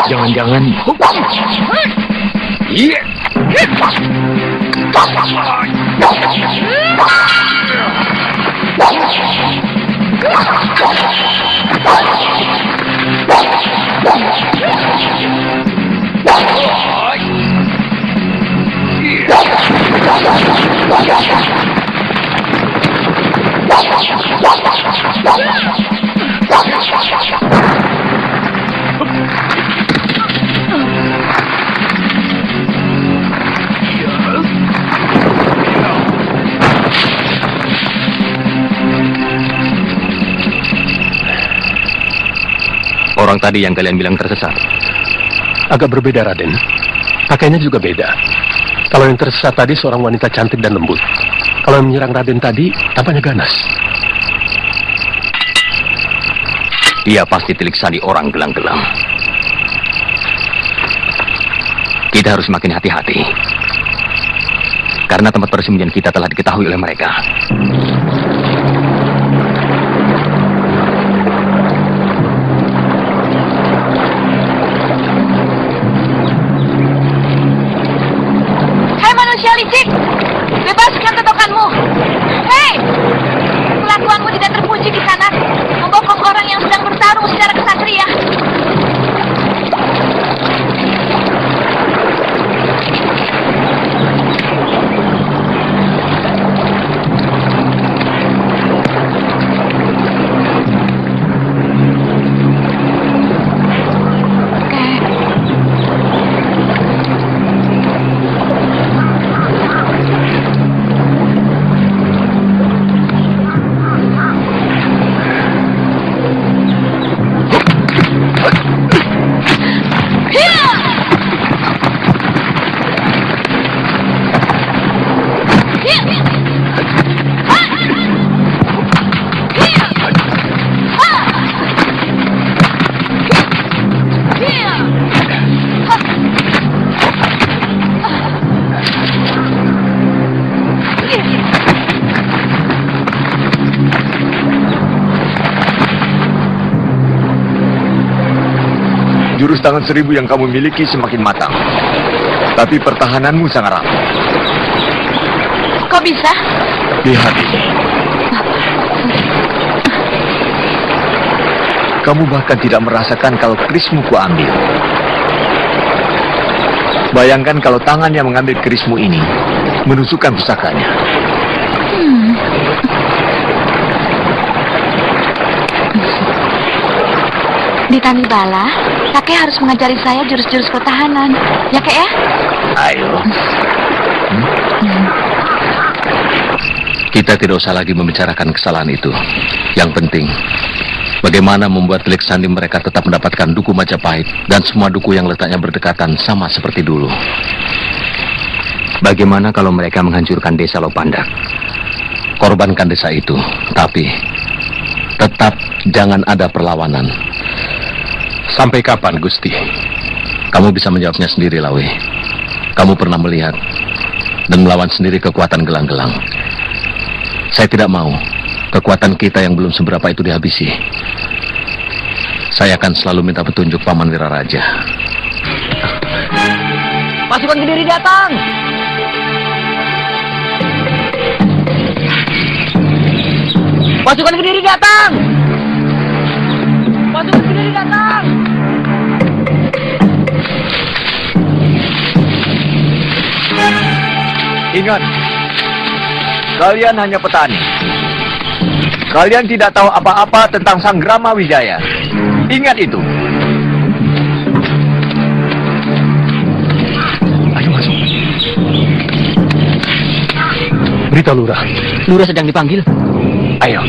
Jangan-jangan. Iya. Orang tadi yang kalian bilang tersesat. Agak berbeda, Raden. Pakainya juga beda. Kalau yang tersesat tadi seorang wanita cantik dan lembut. Kalau yang menyerang Raden tadi, tampaknya ganas. Dia pasti telik sandi orang gelang-gelang. Kita harus makin hati-hati. Karena tempat persembunyian kita telah diketahui oleh mereka. Manusia licik, bebaskan totokanmu. Hei, kelakuanmu tidak terpuji di sana, membokong orang yang sedang bertarung secara kesatria. Jurus tangan 1000 yang kamu miliki semakin matang. Tapi pertahananmu sangat rapuh. Kok bisa? Lihat ini. Kamu bahkan tidak merasakan kalau kerismu kuambil. Bayangkan kalau tangan yang mengambil kerismu ini menusukkan pusakanya. Di Tanibala, kakek harus mengajari saya jurus-jurus pertahanan. Ya, kek ya? Ayo. Kita tidak usah lagi membicarakan kesalahan itu. Yang penting, bagaimana membuat telik sandi mereka tetap mendapatkan duku Majapahit dan semua duku yang letaknya berdekatan sama seperti dulu. Bagaimana kalau mereka menghancurkan desa Lopandak? Korbankan desa itu, tapi tetap jangan ada perlawanan. Sampai kapan, Gusti? Kamu bisa menjawabnya sendiri, Lawe. Kamu pernah melihat dan melawan sendiri kekuatan gelang-gelang. Saya tidak mau kekuatan kita yang belum seberapa itu dihabisi. Saya akan selalu minta petunjuk Paman Wiraraja. Pasukan Kediri datang! Pasukan Kediri datang! Pasukan Kediri datang! Ingat, kalian hanya petani. Kalian tidak tahu apa-apa tentang Sang Grama Wijaya. Ingat itu. Ayo masuk. Berita lurah. Lurah sedang dipanggil. Ayo.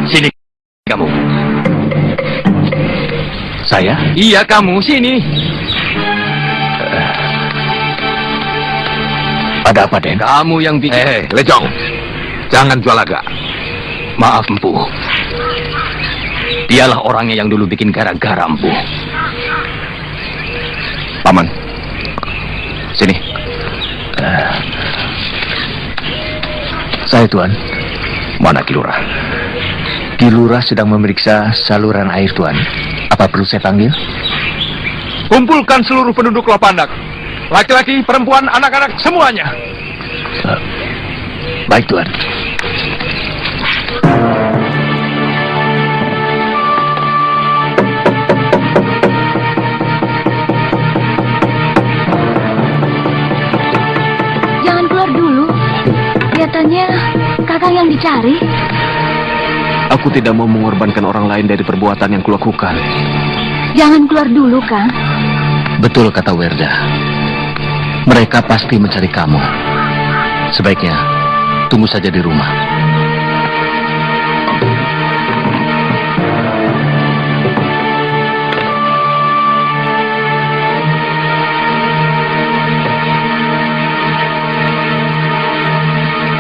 Sini kamu. Saya? Iya, kamu sini. Ada apa, Den? Kamu yang bikin. Lejong. Jangan jual laga. Maaf, Empu. Dialah orangnya yang dulu bikin gara-gara, Empu. Paman. Sini. Saya, Tuan. Mana Ki Lurah? Ki Lurah sedang memeriksa saluran air, Tuan. Apa perlu saya panggil? Kumpulkan seluruh penduduk Lopandak. Laki-laki, perempuan, anak-anak, semuanya. Baik, Tuan. Jangan keluar dulu. Kelihatannya kakak yang dicari. Aku tidak mau mengorbankan orang lain dari perbuatan yang kulakukan. Jangan keluar dulu, Kang. Betul kata Werda. Mereka pasti mencari kamu. Sebaiknya tunggu saja di rumah.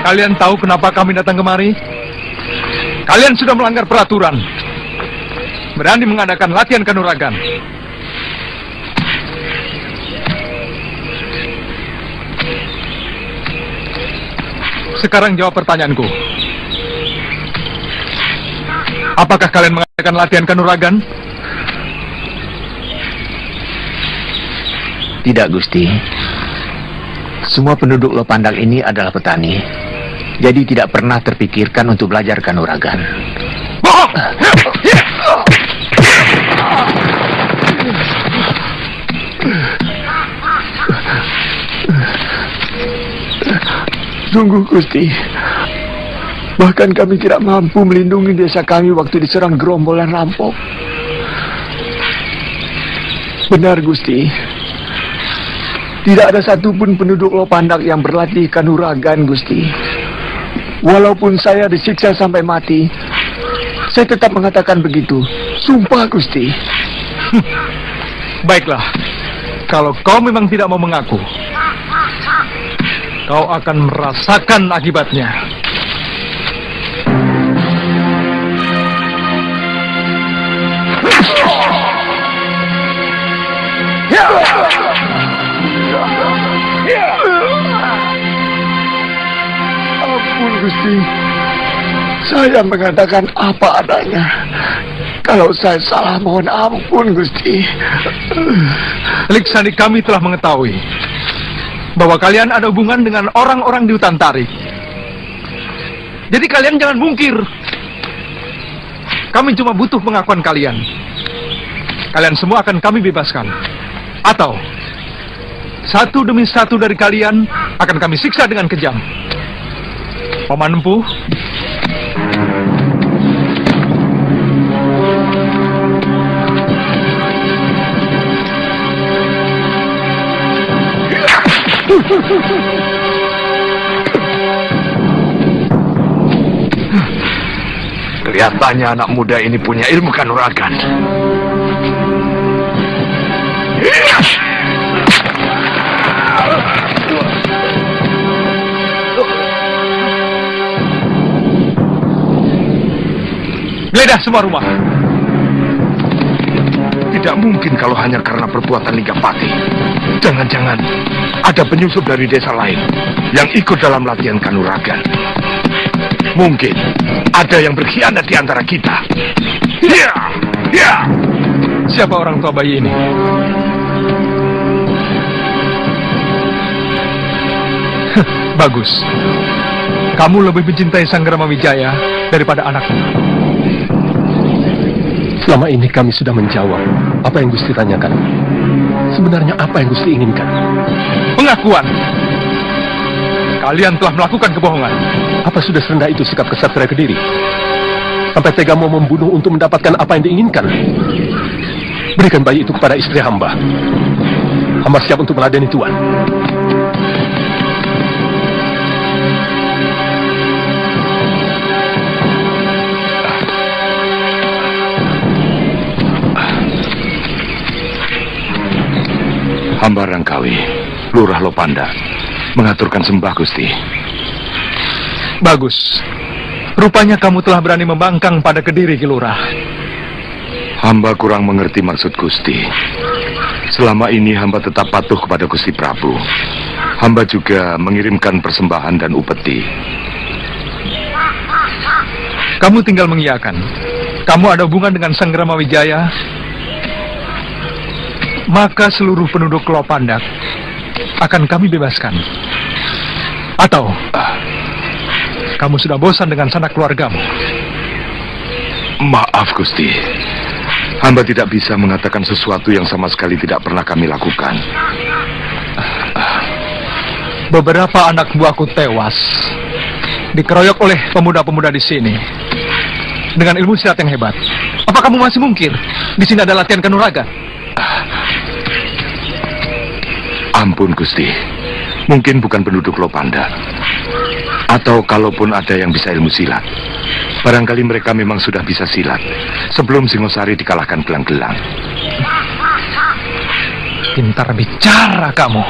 Kalian tahu kenapa kami datang kemari? Kalian sudah melanggar peraturan. Berani mengadakan latihan kanuragan. Sekarang jawab pertanyaanku. Apakah kalian mengadakan latihan kanuragan? Tidak, Gusti. Semua penduduk Lopandak ini adalah petani. Jadi tidak pernah terpikirkan untuk belajar kanuragan. Bohong! Sungguh, Gusti. Bahkan kami tidak mampu melindungi desa kami waktu diserang gerombolan rampok. Benar, Gusti. Tidak ada satupun penduduk Lopandak yang berlatih kanuragan, Gusti. Walaupun saya disiksa sampai mati, saya tetap mengatakan begitu. Sumpah, Gusti. Baiklah. Kalau kau memang tidak mau mengaku, kau akan merasakan akibatnya. Ampun, Gusti. Saya mengatakan apa adanya. Kalau saya salah, mohon ampun, Gusti. Liksani kami telah mengetahui bahwa kalian ada hubungan dengan orang-orang di hutan tarik. Jadi kalian jangan mungkir. Kami cuma butuh pengakuan kalian. Kalian semua akan kami bebaskan. Atau satu demi satu dari kalian akan kami siksa dengan kejam. Paman Empu, Kelihatannya anak muda ini punya ilmu kanuragan. Geledah semua rumah. Tidak mungkin kalau hanya karena perbuatan Ligapati. Jangan-jangan ada penyusup dari desa lain yang ikut dalam latihan kanuragan. Mungkin ada yang berkhianat di antara kita. Ya, ya. Siapa orang tua bayi ini? Bagus. Kamu lebih mencintai Sanggrama Wijaya daripada anakmu. Selama ini kami sudah menjawab apa yang Gusti tanyakan. Sebenarnya apa yang Gusti inginkan? Pengakuan. Kalian telah melakukan kebohongan. Apa sudah serendah itu sikap kesatria Kediri? Sampai tega mau membunuh untuk mendapatkan apa yang diinginkan? Berikan bayi itu kepada istri hamba. Hamba siap untuk meladeni Tuan. Hamba Rangkawi, Lurah Lopanda, mengaturkan sembah Gusti. Bagus. Rupanya kamu telah berani membangkang pada Kediri, Ki Lurah. Hamba kurang mengerti maksud Gusti. Selama ini hamba tetap patuh kepada Gusti Prabu. Hamba juga mengirimkan persembahan dan upeti. Kamu tinggal mengiyakan. Kamu ada hubungan dengan Sanggrama Wijaya, maka seluruh penduduk Lopandak akan kami bebaskan. Atau kamu sudah bosan dengan sanak keluargamu? Maaf Gusti, hamba tidak bisa mengatakan sesuatu yang sama sekali tidak pernah kami lakukan. Beberapa anak buahku tewas, dikeroyok oleh pemuda-pemuda di sini dengan ilmu silat yang hebat. Apa kamu masih mungkin di sini ada latihan kanuragan? Ampun Gusti, mungkin bukan penduduk Lopanda. Atau kalaupun ada yang bisa ilmu silat, barangkali mereka memang sudah bisa silat sebelum Singosari dikalahkan gelang-gelang. Pintar bicara kamu.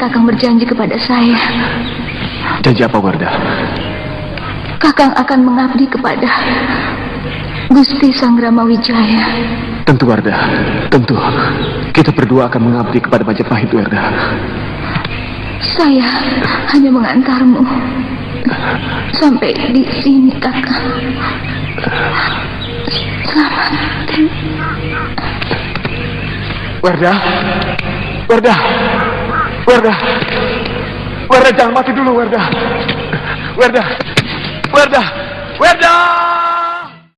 Kakang berjanji kepada saya. Janji apa, Wardah? Kakang akan mengabdi kepada Gusti Sanggrama Wijaya. Tentu, Wardah. Tentu. Kita berdua akan mengabdi kepada Majapahit, Wardah. Saya hanya mengantarmu sampai di sini, Kakang. Selamat. Wardah. Wardah. Wardah. Wardah, jangan mati dulu, Wardah. Wardah. Wardah. Wardah.